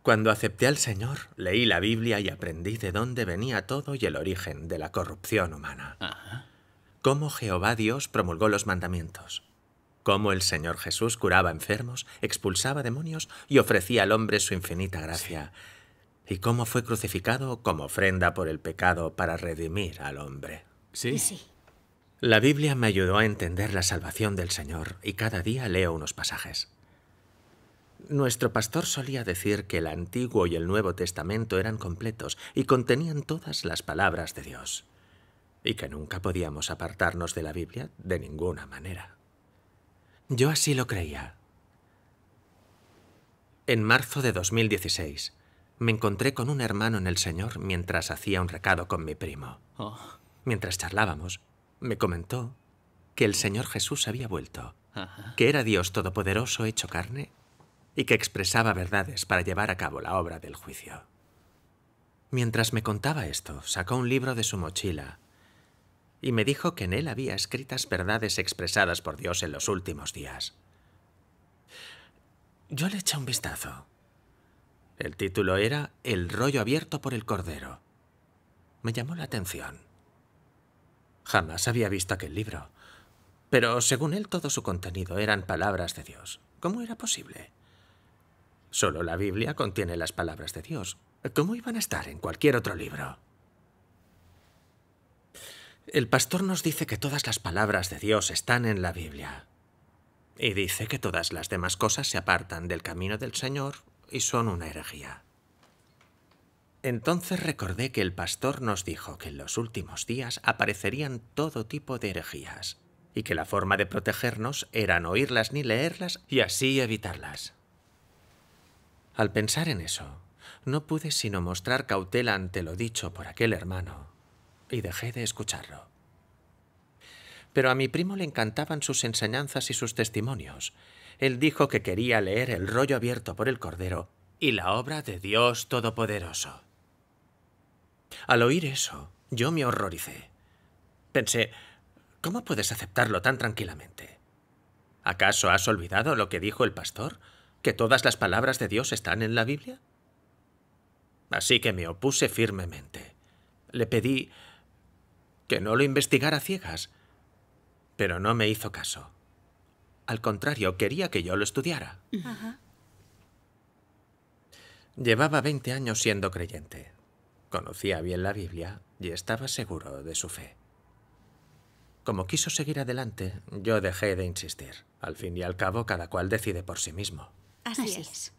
Cuando acepté al Señor, leí la Biblia y aprendí de dónde venía todo y el origen de la corrupción humana. Cómo Jehová Dios promulgó los mandamientos. Cómo el Señor Jesús curaba enfermos, expulsaba demonios y ofrecía al hombre su infinita gracia. Y cómo fue crucificado como ofrenda por el pecado para redimir al hombre. Sí. La Biblia me ayudó a entender la salvación del Señor y cada día leo unos pasajes. Nuestro pastor solía decir que el Antiguo y el Nuevo Testamento eran completos y contenían todas las palabras de Dios, y que nunca podíamos apartarnos de la Biblia de ninguna manera. Yo así lo creía. En marzo de 2016, me encontré con un hermano en el Señor mientras hacía un recado con mi primo. Mientras charlábamos, me comentó que el Señor Jesús había vuelto, que era Dios Todopoderoso hecho carne y que expresaba verdades para llevar a cabo la obra del juicio. Mientras me contaba esto, sacó un libro de su mochila y me dijo que en él había escritas verdades expresadas por Dios en los últimos días. Yo le eché un vistazo. El título era El rollo abierto por el Cordero. Me llamó la atención. Jamás había visto aquel libro, pero según él todo su contenido eran palabras de Dios. ¿Cómo era posible? Solo la Biblia contiene las palabras de Dios. ¿Cómo iban a estar en cualquier otro libro? El pastor nos dice que todas las palabras de Dios están en la Biblia. Y dice que todas las demás cosas se apartan del camino del Señor y son una herejía. Entonces recordé que el pastor nos dijo que en los últimos días aparecerían todo tipo de herejías y que la forma de protegernos era no oírlas ni leerlas y así evitarlas. Al pensar en eso, no pude sino mostrar cautela ante lo dicho por aquel hermano y dejé de escucharlo. Pero a mi primo le encantaban sus enseñanzas y sus testimonios. Él dijo que quería leer El rollo abierto por el Cordero y la obra de Dios Todopoderoso. Al oír eso, yo me horroricé. Pensé, ¿cómo puedes aceptarlo tan tranquilamente? ¿Acaso has olvidado lo que dijo el pastor? ¿Que todas las palabras de Dios están en la Biblia? Así que me opuse firmemente. Le pedí que no lo investigara a ciegas, pero no me hizo caso. Al contrario, quería que yo lo estudiara. Llevaba 20 años siendo creyente. Conocía bien la Biblia y estaba seguro de su fe. Como quiso seguir adelante, yo dejé de insistir. Al fin y al cabo, cada cual decide por sí mismo. Así es.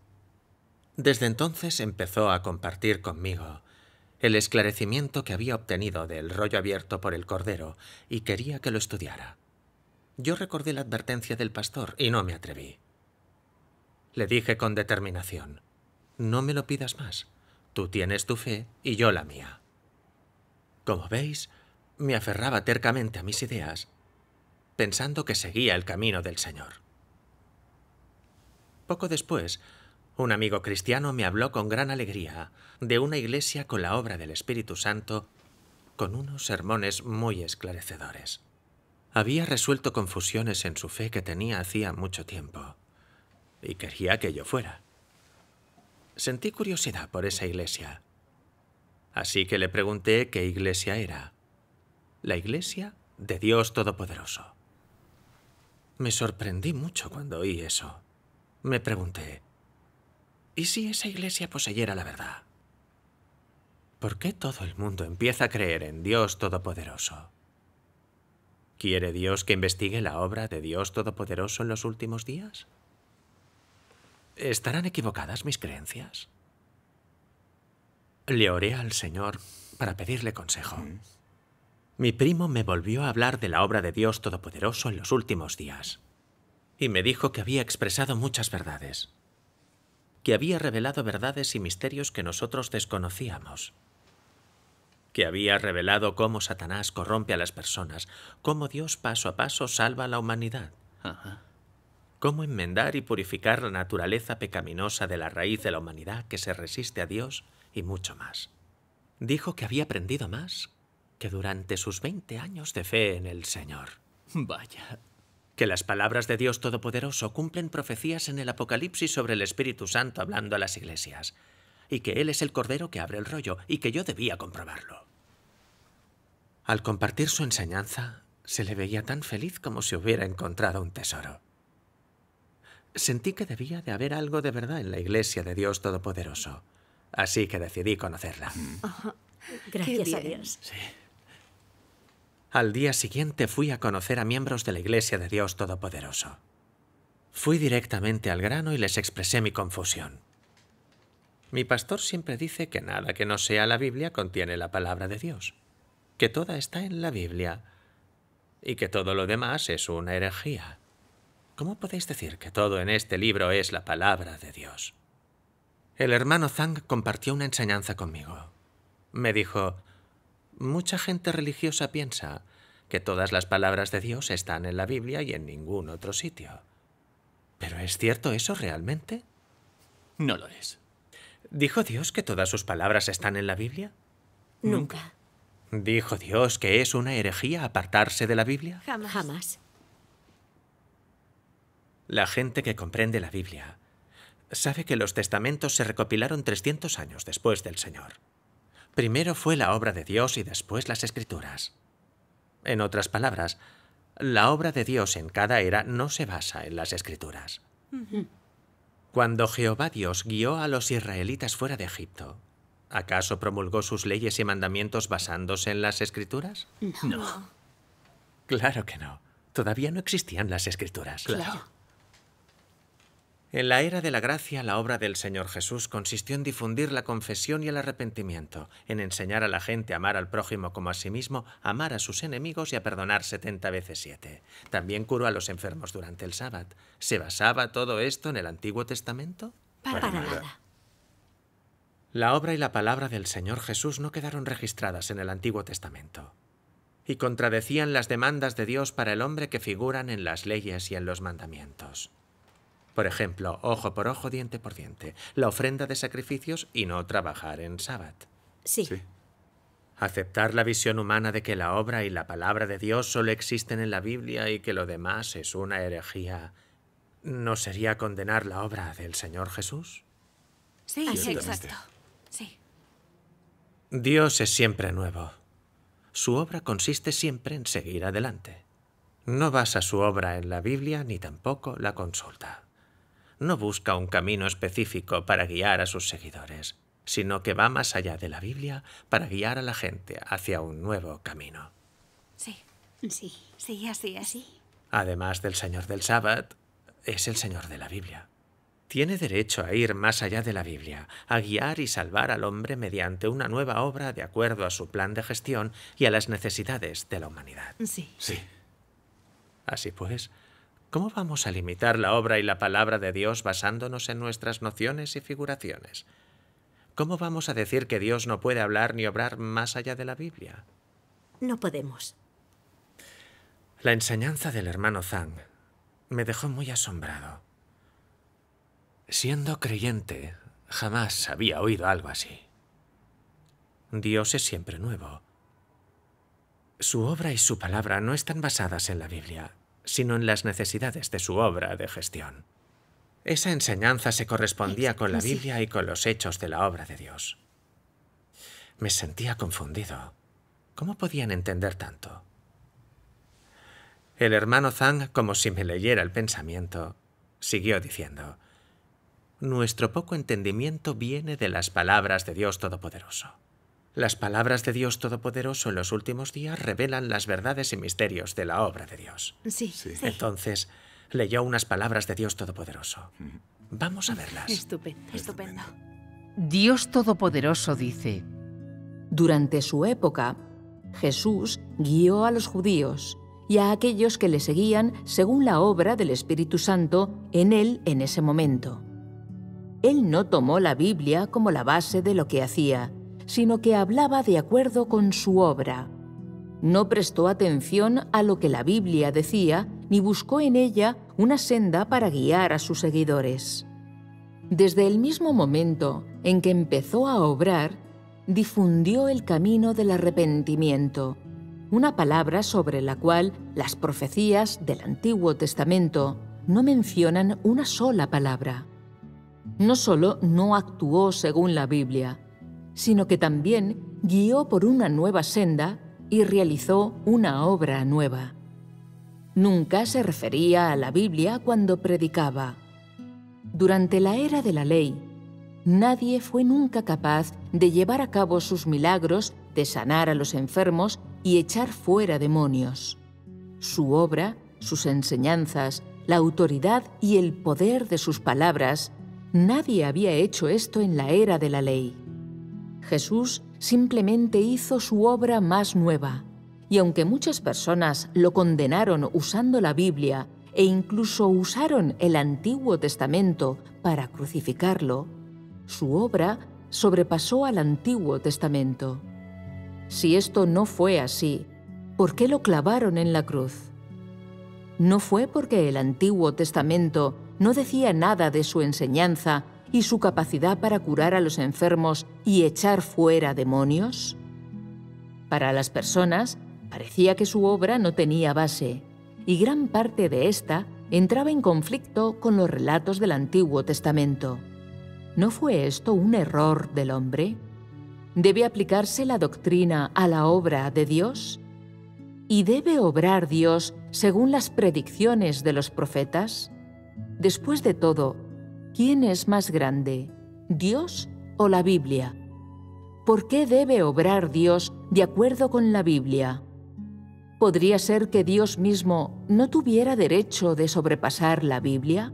Desde entonces empezó a compartir conmigo el esclarecimiento que había obtenido del rollo abierto por el Cordero y quería que lo estudiara. Yo recordé la advertencia del pastor y no me atreví. Le dije con determinación, no me lo pidas más. Tú tienes tu fe y yo la mía. Como veis, me aferraba tercamente a mis ideas, pensando que seguía el camino del Señor. Poco después, un amigo cristiano me habló con gran alegría de una iglesia con la obra del Espíritu Santo, con unos sermones muy esclarecedores. Había resuelto confusiones en su fe que tenía hacía mucho tiempo, y quería que yo fuera. Sentí curiosidad por esa iglesia, así que le pregunté qué iglesia era. La Iglesia de Dios Todopoderoso. Me sorprendí mucho cuando oí eso. Me pregunté, ¿y si esa iglesia poseyera la verdad? ¿Por qué todo el mundo empieza a creer en Dios Todopoderoso? ¿Quiere Dios que investigue la obra de Dios Todopoderoso en los últimos días? ¿Estarán equivocadas mis creencias? Le oré al Señor para pedirle consejo. Mi primo me volvió a hablar de la obra de Dios Todopoderoso en los últimos días. Y me dijo que había expresado muchas verdades. Que había revelado verdades y misterios que nosotros desconocíamos. Que había revelado cómo Satanás corrompe a las personas, cómo Dios paso a paso salva a la humanidad. Cómo enmendar y purificar la naturaleza pecaminosa de la raíz de la humanidad que se resiste a Dios y mucho más. Dijo que había aprendido más que durante sus 20 años de fe en el Señor. Vaya. Que las palabras de Dios Todopoderoso cumplen profecías en el Apocalipsis sobre el Espíritu Santo hablando a las iglesias. y que él es el cordero que abre el rollo, y que yo debía comprobarlo. Al compartir su enseñanza, se le veía tan feliz como si hubiera encontrado un tesoro. Sentí que debía de haber algo de verdad en la Iglesia de Dios Todopoderoso, así que decidí conocerla. Gracias a Dios. Sí. Al día siguiente fui a conocer a miembros de la Iglesia de Dios Todopoderoso. Fui directamente al grano y les expresé mi confusión. Mi pastor siempre dice que nada que no sea la Biblia contiene la palabra de Dios, que toda está en la Biblia y que todo lo demás es una herejía. ¿Cómo podéis decir que todo en este libro es la palabra de Dios? El hermano Zhang compartió una enseñanza conmigo. Me dijo: mucha gente religiosa piensa que todas las palabras de Dios están en la Biblia y en ningún otro sitio. ¿Pero es cierto eso realmente? No lo es. ¿Dijo Dios que todas sus palabras están en la Biblia? Nunca. ¿Dijo Dios que es una herejía apartarse de la Biblia? Jamás. La gente que comprende la Biblia sabe que los testamentos se recopilaron 300 años después del Señor. Primero fue la obra de Dios y después las Escrituras. En otras palabras, la obra de Dios en cada era no se basa en las Escrituras. Cuando Jehová Dios guió a los israelitas fuera de Egipto, ¿acaso promulgó sus leyes y mandamientos basándose en las Escrituras? No. Claro que no. Todavía no existían las Escrituras. Claro. En la era de la gracia, la obra del Señor Jesús consistió en difundir la confesión y el arrepentimiento, en enseñar a la gente a amar al prójimo como a sí mismo, a amar a sus enemigos y a perdonar 70 veces 7. También curó a los enfermos durante el sábado. ¿Se basaba todo esto en el Antiguo Testamento? Para nada. La obra y la palabra del Señor Jesús no quedaron registradas en el Antiguo Testamento y contradecían las demandas de Dios para el hombre que figuran en las leyes y en los mandamientos. Por ejemplo, ojo por ojo, diente por diente, la ofrenda de sacrificios y no trabajar en sábado. Sí. Aceptar la visión humana de que la obra y la palabra de Dios solo existen en la Biblia y que lo demás es una herejía, ¿no sería condenar la obra del Señor Jesús? Sí, Ciertamente. exacto. Sí. Dios es siempre nuevo. Su obra consiste siempre en seguir adelante. No basa su obra en la Biblia ni tampoco la consulta. No busca un camino específico para guiar a sus seguidores, sino que va más allá de la Biblia para guiar a la gente hacia un nuevo camino. Sí. Sí. Sí, así es. Sí. Además del Señor del Sábado, es el Señor de la Biblia. Tiene derecho a ir más allá de la Biblia, a guiar y salvar al hombre mediante una nueva obra de acuerdo a su plan de gestión y a las necesidades de la humanidad. Sí. Sí. Así pues, ¿cómo vamos a limitar la obra y la palabra de Dios basándonos en nuestras nociones y figuraciones? ¿Cómo vamos a decir que Dios no puede hablar ni obrar más allá de la Biblia? No podemos. La enseñanza del hermano Zhang me dejó muy asombrado. Siendo creyente, jamás había oído algo así. Dios es siempre nuevo. Su obra y su palabra no están basadas en la Biblia, sino en las necesidades de su obra de gestión. Esa enseñanza se correspondía con la Biblia y con los hechos de la obra de Dios. Me sentía confundido. ¿Cómo podían entender tanto? El hermano Zhang, como si me leyera el pensamiento, siguió diciendo: nuestro poco entendimiento viene de las palabras de Dios Todopoderoso. Las palabras de Dios Todopoderoso en los últimos días revelan las verdades y misterios de la obra de Dios. Sí. Entonces, leyó unas palabras de Dios Todopoderoso. Vamos a verlas. Estupendo. Estupendo. Dios Todopoderoso dice: Durante su época, Jesús guió a los judíos y a aquellos que le seguían según la obra del Espíritu Santo en él en ese momento. Él no tomó la Biblia como la base de lo que hacía, sino que hablaba de acuerdo con su obra. No prestó atención a lo que la Biblia decía, ni buscó en ella una senda para guiar a sus seguidores. Desde el mismo momento en que empezó a obrar, difundió el camino del arrepentimiento, una palabra sobre la cual las profecías del Antiguo Testamento no mencionan una sola palabra. No solo no actuó según la Biblia, sino que también guió por una nueva senda y realizó una obra nueva. Nunca se refería a la Biblia cuando predicaba. Durante la era de la ley, nadie fue nunca capaz de llevar a cabo sus milagros, de sanar a los enfermos y echar fuera demonios. Su obra, sus enseñanzas, la autoridad y el poder de sus palabras, nadie había hecho esto en la era de la ley. Jesús simplemente hizo su obra más nueva, y aunque muchas personas lo condenaron usando la Biblia e incluso usaron el Antiguo Testamento para crucificarlo, su obra sobrepasó al Antiguo Testamento. Si esto no fue así, ¿por qué lo clavaron en la cruz? ¿No fue porque el Antiguo Testamento no decía nada de su enseñanza y su capacidad para curar a los enfermos y echar fuera demonios? Para las personas, parecía que su obra no tenía base, y gran parte de esta entraba en conflicto con los relatos del Antiguo Testamento. ¿No fue esto un error del hombre? ¿Debe aplicarse la doctrina a la obra de Dios? ¿Y debe obrar Dios según las predicciones de los profetas? Después de todo, ¿quién es más grande, Dios o la Biblia? ¿Por qué debe obrar Dios de acuerdo con la Biblia? ¿Podría ser que Dios mismo no tuviera derecho de sobrepasar la Biblia?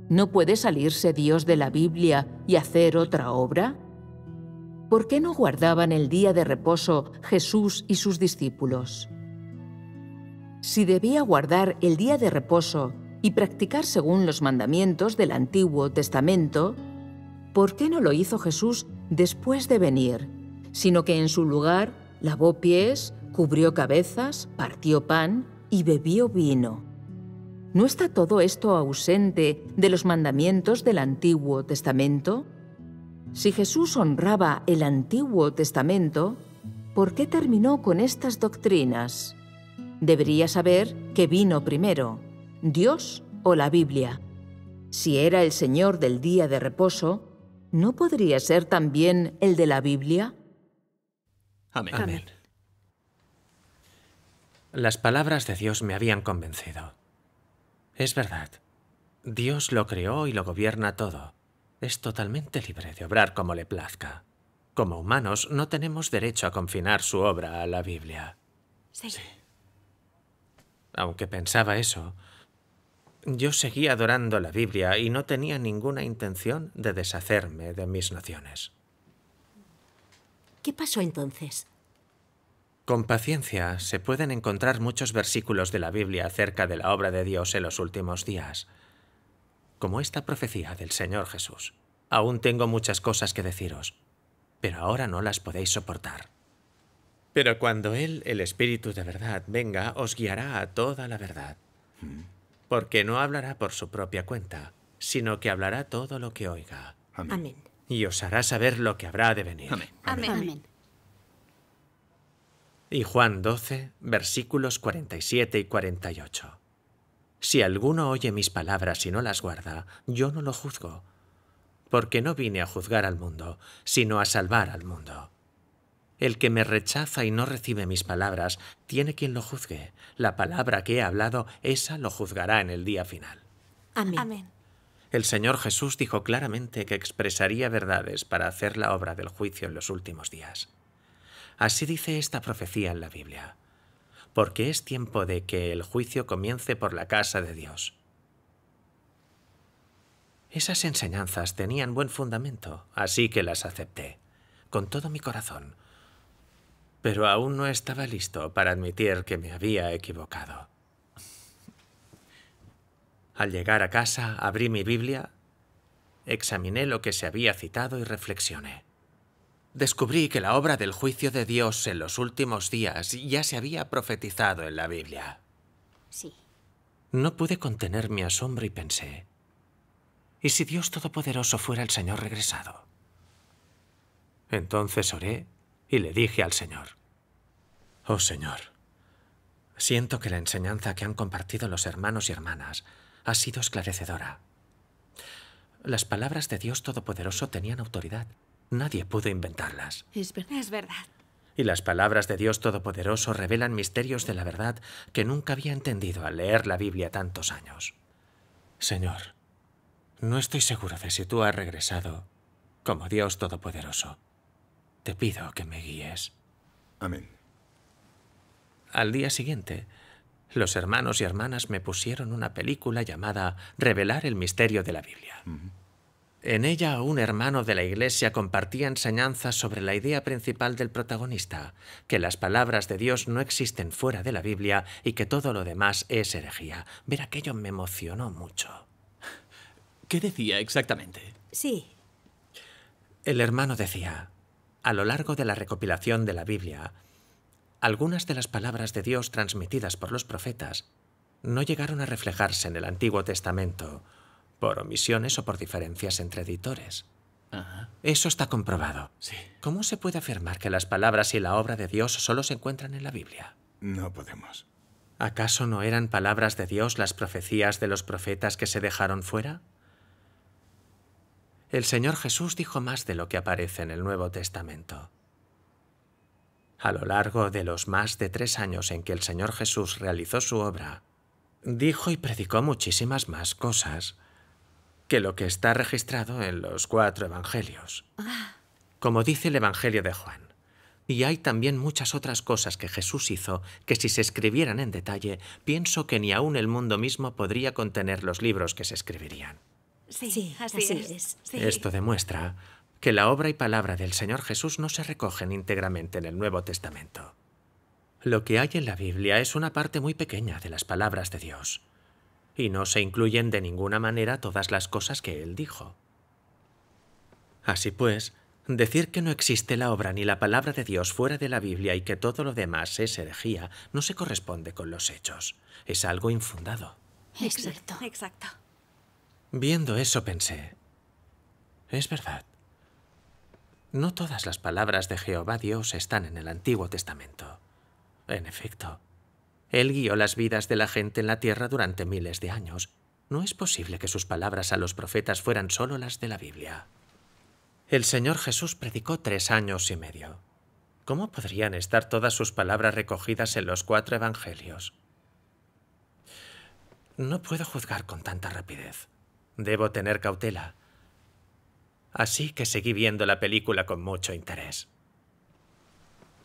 ¿No puede salirse Dios de la Biblia y hacer otra obra? ¿Por qué no guardaban el día de reposo Jesús y sus discípulos? Si debía guardar el día de reposo y practicar según los mandamientos del Antiguo Testamento, ¿por qué no lo hizo Jesús después de venir, sino que en su lugar lavó pies, cubrió cabezas, partió pan y bebió vino? ¿No está todo esto ausente de los mandamientos del Antiguo Testamento? Si Jesús honraba el Antiguo Testamento, ¿por qué terminó con estas doctrinas? Debería saber qué vino primero, Dios o la Biblia. Si era el Señor del día de reposo, ¿no podría ser también el de la Biblia? Amén. Amén. Las palabras de Dios me habían convencido. Es verdad. Dios lo creó y lo gobierna todo. Es totalmente libre de obrar como le plazca. Como humanos no tenemos derecho a confinar su obra a la Biblia. Sí. Aunque pensaba eso, yo seguía adorando la Biblia y no tenía ninguna intención de deshacerme de mis nociones. ¿Qué pasó entonces? Con paciencia se pueden encontrar muchos versículos de la Biblia acerca de la obra de Dios en los últimos días, como esta profecía del Señor Jesús. Aún tengo muchas cosas que deciros, pero ahora no las podéis soportar. Pero cuando Él, el Espíritu de verdad, venga, os guiará a toda la verdad. Porque no hablará por su propia cuenta, sino que hablará todo lo que oiga. Amén. Y os hará saber lo que habrá de venir. Amén. Amén. Y Juan 12, versículos 47 y 48. Si alguno oye mis palabras y no las guarda, yo no lo juzgo, porque no vine a juzgar al mundo, sino a salvar al mundo. El que me rechaza y no recibe mis palabras, tiene quien lo juzgue. La palabra que he hablado, esa lo juzgará en el día final. Amén. Amén. El Señor Jesús dijo claramente que expresaría verdades para hacer la obra del juicio en los últimos días. Así dice esta profecía en la Biblia. Porque es tiempo de que el juicio comience por la casa de Dios. Esas enseñanzas tenían buen fundamento, así que las acepté, con todo mi corazón. Pero aún no estaba listo para admitir que me había equivocado. Al llegar a casa, abrí mi Biblia, examiné lo que se había citado y reflexioné. Descubrí que la obra del juicio de Dios en los últimos días ya se había profetizado en la Biblia. Sí. No pude contener mi asombro y pensé, ¿y si Dios Todopoderoso fuera el Señor regresado? Entonces oré y le dije al Señor, «Oh Señor, siento que la enseñanza que han compartido los hermanos y hermanas ha sido esclarecedora. Las palabras de Dios Todopoderoso tenían autoridad. Nadie pudo inventarlas. Es verdad. Es verdad. Y las palabras de Dios Todopoderoso revelan misterios de la verdad que nunca había entendido al leer la Biblia tantos años. Señor, no estoy seguro de si tú has regresado como Dios Todopoderoso. Te pido que me guíes. Amén. Al día siguiente, los hermanos y hermanas me pusieron una película llamada Revelar el misterio de la Biblia. En ella, un hermano de la iglesia compartía enseñanzas sobre la idea principal del protagonista, que las palabras de Dios no existen fuera de la Biblia y que todo lo demás es herejía. Ver aquello me emocionó mucho. ¿Qué decía exactamente? Sí. El hermano decía, a lo largo de la recopilación de la Biblia, algunas de las palabras de Dios transmitidas por los profetas no llegaron a reflejarse en el Antiguo Testamento por omisiones o por diferencias entre editores. Ajá. Eso está comprobado. Sí. ¿Cómo se puede afirmar que las palabras y la obra de Dios solo se encuentran en la Biblia? No podemos. ¿Acaso no eran palabras de Dios las profecías de los profetas que se dejaron fuera? El Señor Jesús dijo más de lo que aparece en el Nuevo Testamento. A lo largo de los más de 3 años en que el Señor Jesús realizó su obra, dijo y predicó muchísimas más cosas que lo que está registrado en los 4 evangelios. Como dice el Evangelio de Juan. Y hay también muchas otras cosas que Jesús hizo que si se escribieran en detalle, pienso que ni aún el mundo mismo podría contener los libros que se escribirían. Sí, así es. Sí. Esto demuestra que la obra y palabra del Señor Jesús no se recogen íntegramente en el Nuevo Testamento. Lo que hay en la Biblia es una parte muy pequeña de las palabras de Dios, y no se incluyen de ninguna manera todas las cosas que Él dijo. Así pues, decir que no existe la obra ni la palabra de Dios fuera de la Biblia y que todo lo demás es herejía no se corresponde con los hechos. Es algo infundado. Exacto. Exacto. Viendo eso pensé, es verdad. No todas las palabras de Jehová Dios están en el Antiguo Testamento. En efecto, Él guió las vidas de la gente en la tierra durante miles de años. No es posible que sus palabras a los profetas fueran solo las de la Biblia. El Señor Jesús predicó 3 años y medio. ¿Cómo podrían estar todas sus palabras recogidas en los 4 evangelios? No puedo juzgar con tanta rapidez. Debo tener cautela. Así que seguí viendo la película con mucho interés.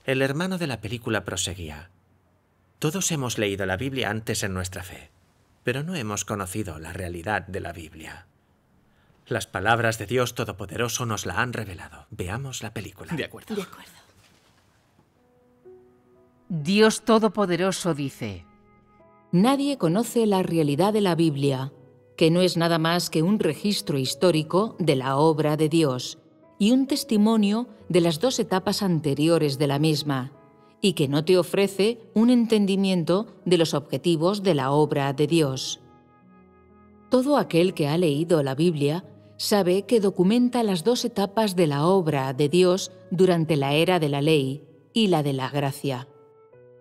El hermano de la película proseguía. Todos hemos leído la Biblia antes en nuestra fe, pero no hemos conocido la realidad de la Biblia. Las palabras de Dios Todopoderoso nos la han revelado. Veamos la película. De acuerdo. De acuerdo. Dios Todopoderoso dice: Nadie conoce la realidad de la Biblia, que no es nada más que un registro histórico de la obra de Dios y un testimonio de las 2 etapas anteriores de la misma, y que no te ofrece un entendimiento de los objetivos de la obra de Dios. Todo aquel que ha leído la Biblia sabe que documenta las 2 etapas de la obra de Dios durante la era de la ley y la de la gracia.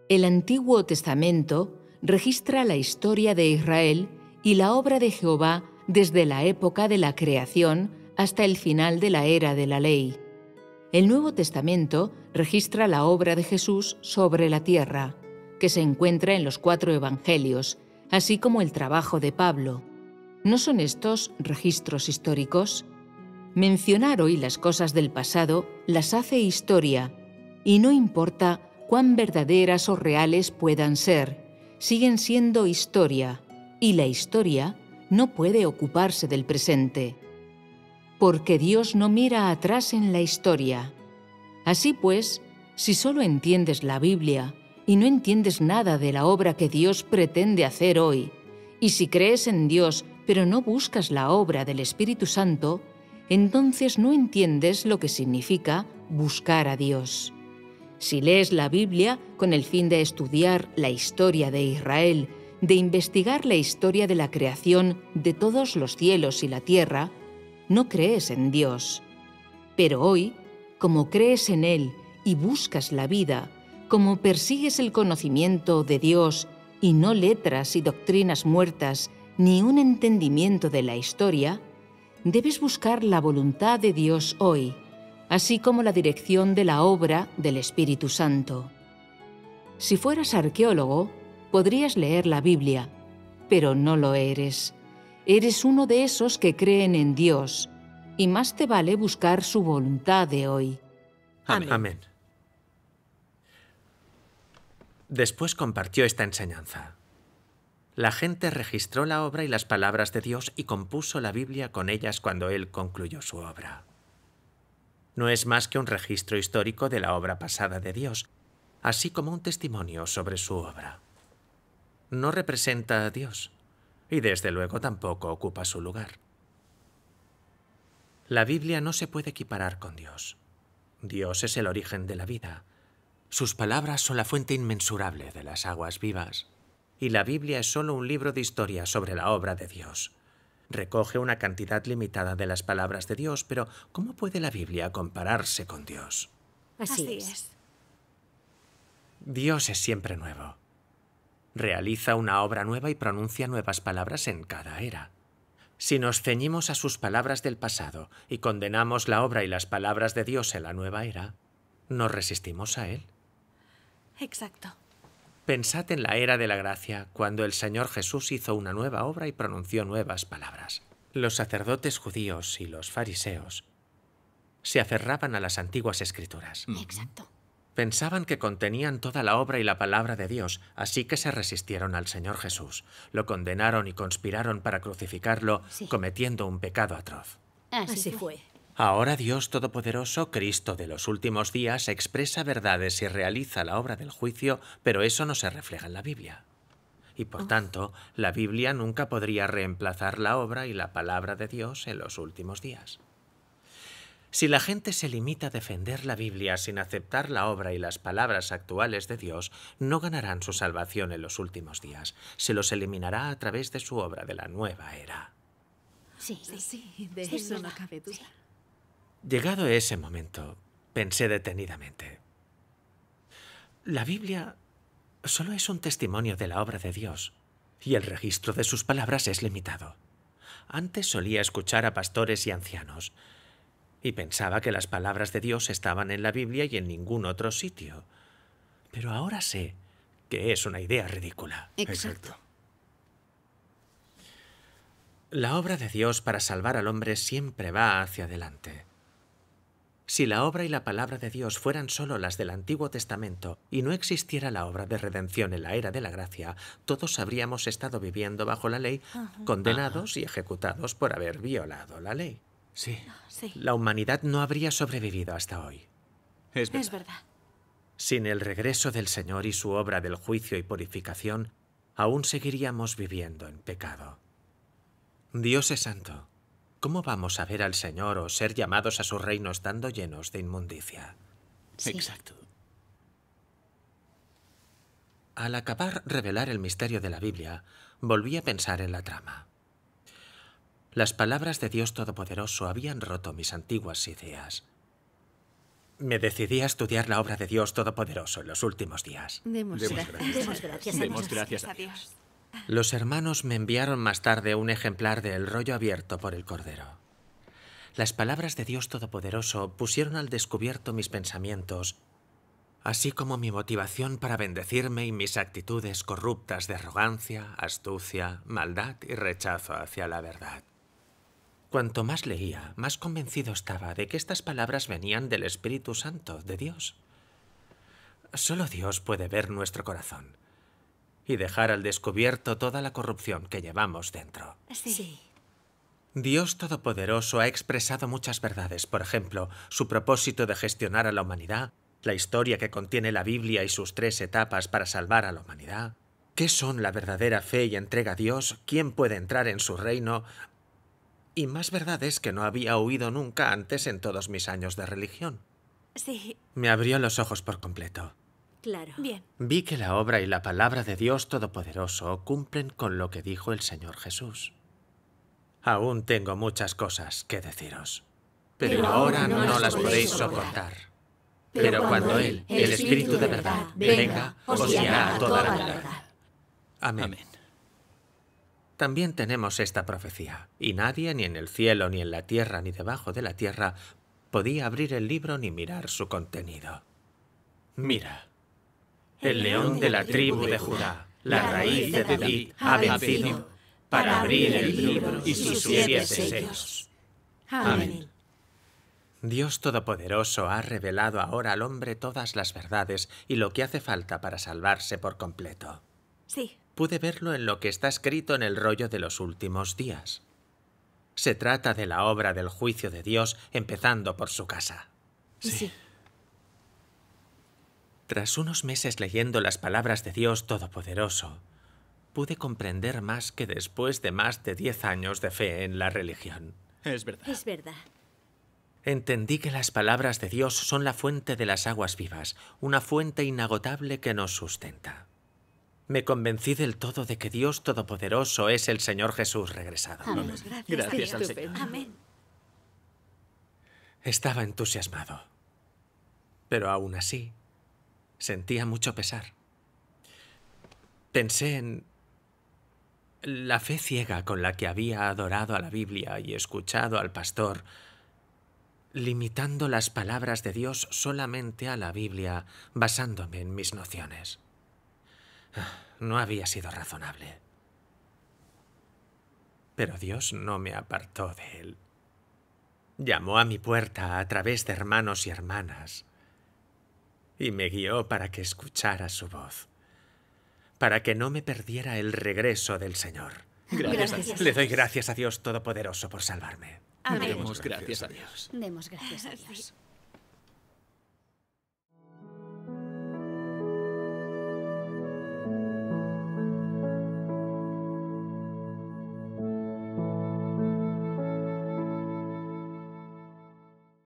El Antiguo Testamento registra la historia de Israel y la obra de Jehová desde la época de la creación hasta el final de la era de la ley. El Nuevo Testamento registra la obra de Jesús sobre la tierra, que se encuentra en los 4 evangelios, así como el trabajo de Pablo. ¿No son estos registros históricos? Mencionar hoy las cosas del pasado las hace historia, y no importa cuán verdaderas o reales puedan ser, siguen siendo historia, y la historia no puede ocuparse del presente. Porque Dios no mira atrás en la historia. Así pues, si solo entiendes la Biblia y no entiendes nada de la obra que Dios pretende hacer hoy, y si crees en Dios pero no buscas la obra del Espíritu Santo, entonces no entiendes lo que significa buscar a Dios. Si lees la Biblia con el fin de estudiar la historia de Israel, de investigar la historia de la creación de todos los cielos y la tierra, no crees en Dios. Pero hoy, como crees en Él y buscas la vida, como persigues el conocimiento de Dios y no letras y doctrinas muertas, ni un entendimiento de la historia, debes buscar la voluntad de Dios hoy, así como la dirección de la obra del Espíritu Santo. Si fueras arqueólogo, podrías leer la Biblia, pero no lo eres. Eres uno de esos que creen en Dios, y más te vale buscar su voluntad de hoy. Amén. Amén. Después compartió esta enseñanza. La gente registró la obra y las palabras de Dios y compuso la Biblia con ellas cuando él concluyó su obra. No es más que un registro histórico de la obra pasada de Dios, así como un testimonio sobre su obra. No representa a Dios, y desde luego tampoco ocupa su lugar. La Biblia no se puede equiparar con Dios. Dios es el origen de la vida. Sus palabras son la fuente inmensurable de las aguas vivas. Y la Biblia es solo un libro de historia sobre la obra de Dios. Recoge una cantidad limitada de las palabras de Dios, pero ¿cómo puede la Biblia compararse con Dios? Así es. Dios es siempre nuevo. Realiza una obra nueva y pronuncia nuevas palabras en cada era. Si nos ceñimos a sus palabras del pasado y condenamos la obra y las palabras de Dios en la nueva era, ¿nos resistimos a Él? Exacto. Pensad en la era de la gracia, cuando el Señor Jesús hizo una nueva obra y pronunció nuevas palabras. Los sacerdotes judíos y los fariseos se aferraban a las antiguas escrituras. Exacto. Pensaban que contenían toda la obra y la palabra de Dios, así que se resistieron al Señor Jesús. Lo condenaron y conspiraron para crucificarlo, Sí. cometiendo un pecado atroz. Así fue. Ahora Dios Todopoderoso, Cristo de los últimos días, expresa verdades y realiza la obra del juicio, pero eso no se refleja en la Biblia. Y por tanto, la Biblia nunca podría reemplazar la obra y la palabra de Dios en los últimos días. Si la gente se limita a defender la Biblia sin aceptar la obra y las palabras actuales de Dios, no ganarán su salvación en los últimos días. Se los eliminará a través de su obra de la nueva era. Sí. Sí, de Sí, es eso no verdad. cabe duda. Llegado ese momento, pensé detenidamente. La Biblia solo es un testimonio de la obra de Dios, y el registro de sus palabras es limitado. Antes solía escuchar a pastores y ancianos, y pensaba que las palabras de Dios estaban en la Biblia y en ningún otro sitio. Pero ahora sé que es una idea ridícula. Exacto. La obra de Dios para salvar al hombre siempre va hacia adelante. Si la obra y la palabra de Dios fueran solo las del Antiguo Testamento y no existiera la obra de redención en la era de la gracia, todos habríamos estado viviendo bajo la ley, condenados y ejecutados por haber violado la ley. Sí, Sí, La humanidad no habría sobrevivido hasta hoy. es verdad. es verdad. Sin el regreso del Señor y su obra del juicio y purificación, aún seguiríamos viviendo en pecado. Dios es santo. ¿Cómo vamos a ver al Señor o ser llamados a su reino estando llenos de inmundicia? Exacto. Al acabar revelar el misterio de la Biblia, volví a pensar en la trama. Las palabras de Dios Todopoderoso habían roto mis antiguas ideas. Me decidí a estudiar la obra de Dios Todopoderoso en los últimos días. Demos Demos gracias. Demos gracias a Demos Dios. gracias a a Dios. Los hermanos me enviaron más tarde un ejemplar del rollo abierto por el Cordero. Las palabras de Dios Todopoderoso pusieron al descubierto mis pensamientos, así como mi motivación para bendecirme y mis actitudes corruptas de arrogancia, astucia, maldad y rechazo hacia la verdad. Cuanto más leía, más convencido estaba de que estas palabras venían del Espíritu Santo de Dios. Solo Dios puede ver nuestro corazón y dejar al descubierto toda la corrupción que llevamos dentro. Sí. Dios Todopoderoso ha expresado muchas verdades, por ejemplo, su propósito de gestionar a la humanidad, la historia que contiene la Biblia y sus 3 etapas para salvar a la humanidad, qué son la verdadera fe y entrega a Dios, quién puede entrar en su reino, y más verdades que no había oído nunca antes en todos mis años de religión. Sí, Me abrió los ojos por completo. Claro. bien. Vi que la obra y la palabra de Dios Todopoderoso cumplen con lo que dijo el Señor Jesús. Aún tengo muchas cosas que deciros, pero ahora no las podéis soportar. Pero cuando Él, el Espíritu de verdad, venga, os guiará a toda la verdad. Amén. Amén. también tenemos esta profecía, y nadie, ni en el cielo, ni en la tierra, ni debajo de la tierra, podía abrir el libro ni mirar su contenido. Mira, el león de la tribu de Judá, la raíz de David, ha vencido para abrir el libro y sus 7 sellos. Amén. Dios Todopoderoso ha revelado ahora al hombre todas las verdades y lo que hace falta para salvarse por completo. Sí. Pude verlo en lo que está escrito en el rollo de los últimos días. Se trata de la obra del juicio de Dios, empezando por su casa. Sí. Tras unos meses leyendo las palabras de Dios Todopoderoso, pude comprender más que después de más de 10 años de fe en la religión. Es verdad. Es verdad. Entendí que las palabras de Dios son la fuente de las aguas vivas, una fuente inagotable que nos sustenta. Me convencí del todo de que Dios Todopoderoso es el Señor Jesús regresado. Amén. Gracias al Estupendo. Señor. Amén. Estaba entusiasmado, pero aún así sentía mucho pesar. Pensé en la fe ciega con la que había adorado a la Biblia y escuchado al pastor, limitando las palabras de Dios solamente a la Biblia, basándome en mis nociones. No había sido razonable. Pero Dios no me apartó de él. Llamó a mi puerta a través de hermanos y hermanas y me guió para que escuchara su voz, para que no me perdiera el regreso del Señor. Gracias. Le doy gracias a Dios Todopoderoso por salvarme. Amén. Demos gracias a Dios. Demos gracias a Dios. Sí.